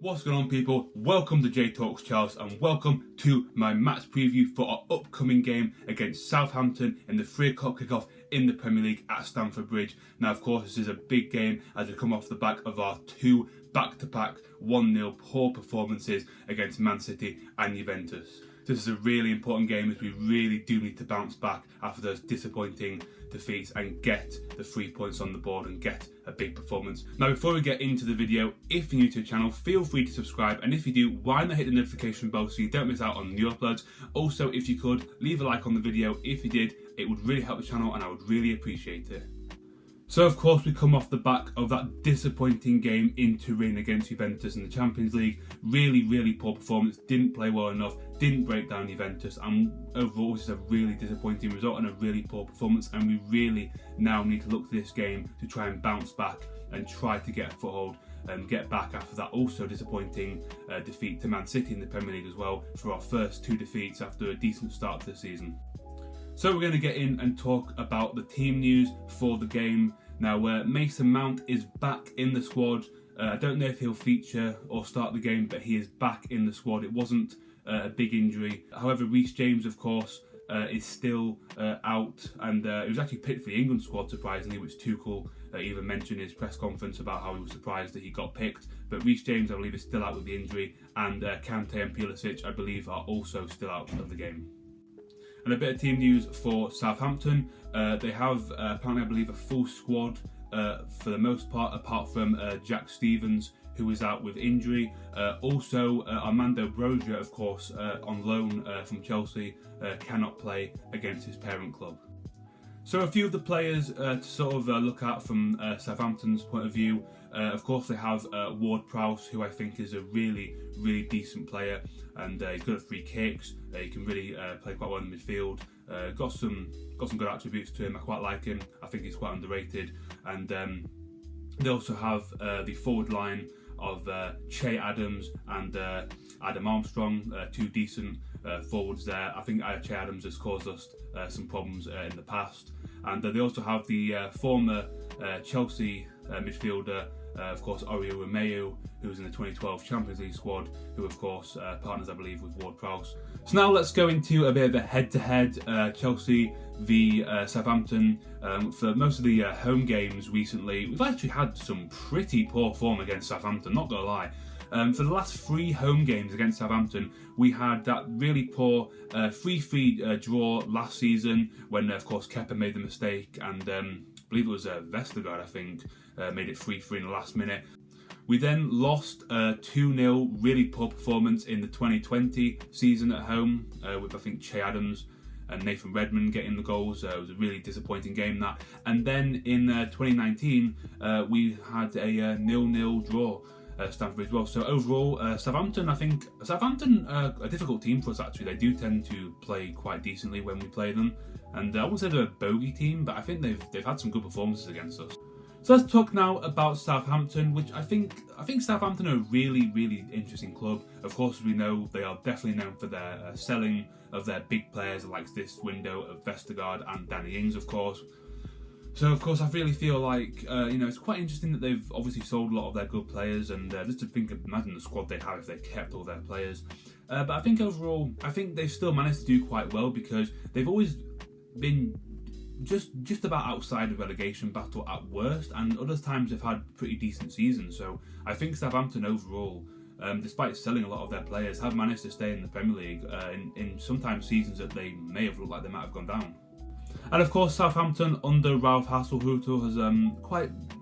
What's going on, people? Welcome to J Talks Chelsea and welcome to my match preview for our upcoming game against Southampton in the 3 o'clock kickoff in the Premier League at Stamford Bridge. Now, of course, this is a big game as we come off the back of our 2 back-to-back 1-0 poor performances against Man City and Juventus. This is a really important game as we really do need to bounce back after those disappointing defeats and get the 3 points on the board and get a big performance. Now, before we get into the video, if you're new to the channel, feel free to subscribe, and if you do, why not hit the notification bell so you don't miss out on new uploads. Also, if you could, leave a like on the video. If you did, it would really help the channel and I would really appreciate it. So, of course, we come off the back of that disappointing game in Turin against Juventus in the Champions League. Really poor performance, didn't play well enough, didn't break down Juventus, and overall this is a really disappointing result and a really poor performance, and we really now need to look to this game to try and bounce back and try to get a foothold and get back after that also disappointing defeat to Man City in the Premier League as well, for our first 2 defeats after a decent start to the season. So we're going to get in and talk about the team news for the game. Now, Mason Mount is back in the squad. I don't know if he'll feature or start the game, but he is back in the squad. It wasn't a big injury. However, Reece James, of course, is still out, and he was actually picked for the England squad, surprisingly, which Tuchel even mentioned in his press conference about how he was surprised that he got picked. But Reece James, I believe, is still out with the injury, and Kante and Pulisic, I believe, are also still out of the game. And a bit of team news for Southampton. They have, apparently, I believe, a full squad for the most part, apart from Jack Stevens, who is out with injury. Also, Armando Broja, of course, on loan from Chelsea, cannot play against his parent club. So a few of the players to sort of look at from Southampton's point of view. Of course, they have Ward-Prowse, who I think is a really decent player, and he's good at free kicks. He can really play quite well in the midfield. Got some good attributes to him. I quite like him. I think he's quite underrated. And they also have the forward line of Che Adams and Adam Armstrong, 2 decent forwards there. I think Che Adams has caused us some problems in the past. And they also have the former Chelsea midfielder, of course, Oriol Romeu, who was in the 2012 Champions League squad, who of course partners, I believe, with Ward-Prowse. So now let's go into a bit of a head-to-head Chelsea v Southampton. For most of the home games recently, we've actually had some pretty poor form against Southampton, not gonna lie. For the last 3 home games against Southampton, we had that really poor 3-3 draw last season when, of course, Kepa made the mistake, and I believe it was Vestergaard, I think, made it 3-3 in the last minute. We then lost 2-0, really poor performance in the 2020 season at home, with, I think, Che Adams and Nathan Redmond getting the goals. It was a really disappointing game, that. And then in 2019, we had a 0-0 draw at Stamford Bridge as well. So overall, Southampton, a difficult team for us, actually. They do tend to play quite decently when we play them. And I wouldn't say they're a bogey team, but I think they've had some good performances against us. So let's talk now about Southampton, which I think Southampton are a really interesting club. Of course, we know they are definitely known for their selling of their big players, like this window of Vestergaard and Danny Ings, of course. So, of course, I really feel like, it's quite interesting that they've obviously sold a lot of their good players, and just to imagine the squad they'd have if they kept all their players. But I think overall, they've still managed to do quite well, because they've always been just about outside the relegation battle at worst, and other times they've had pretty decent seasons. So I think Southampton overall, despite selling a lot of their players, have managed to stay in the Premier League in sometimes seasons that they may have looked like they might have gone down. And of course, Southampton under Ralph Hasenhüttl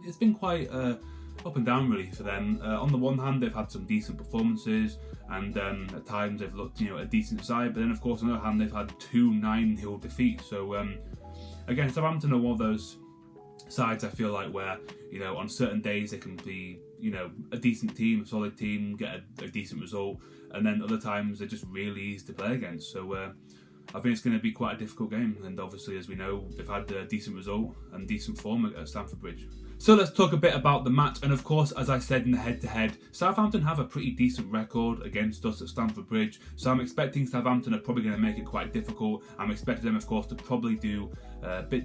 has been quite up and down really for them. On the one hand, they've had some decent performances, and at times they've looked a decent side. But then, of course, on the other hand, they've had 2 9-0 defeats. So again, Southampton are one of those sides, I feel like, where on certain days they can be a decent team, a solid team, get a decent result, and then other times they're just really easy to play against. So I think it's going to be quite a difficult game, and obviously, as we know, they've had a decent result and decent form at Stamford Bridge. So let's talk a bit about the match, and of course, as I said in the head-to-head, Southampton have a pretty decent record against us at Stamford Bridge, so I'm expecting Southampton are probably going to make it quite difficult. I'm expecting them, of course, to probably do go a bit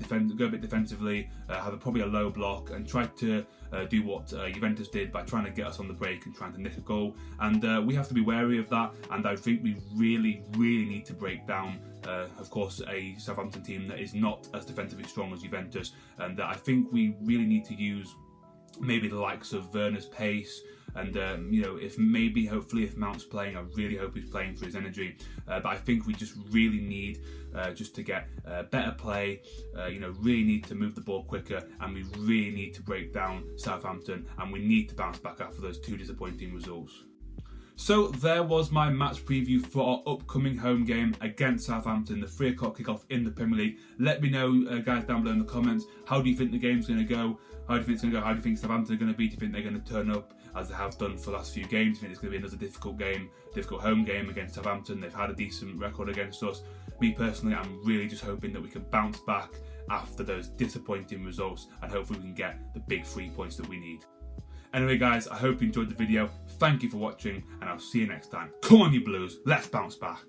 defensively, have probably a low block, and try to do what Juventus did by trying to get us on the break and trying to nick a goal. And we have to be wary of that, and I think we really need to break down of course, a Southampton team that is not as defensively strong as Juventus, and that I think we really need to use maybe the likes of Werner's pace, and you know, hopefully if Mount's playing, I really hope he's playing for his energy, but I think we just really need just to get better play, you know, really need to move the ball quicker, and we really need to break down Southampton, and we need to bounce back after those two disappointing results. So there was my match preview for our upcoming home game against Southampton, the 3 o'clock kickoff in the Premier League. Let me know, guys, down below in the comments, how do you think the game's going to go? How do you think it's going to go? How do you think Southampton are going to be? Do you think they're going to turn up as they have done for the last few games? Do you think it's going to be another difficult home game against Southampton? They've had a decent record against us. Me personally, I'm really just hoping that we can bounce back after those disappointing results, and hopefully we can get the big 3 points that we need. Anyway guys, I hope you enjoyed the video. Thank you for watching, and I'll see you next time. Come on you Blues, let's bounce back.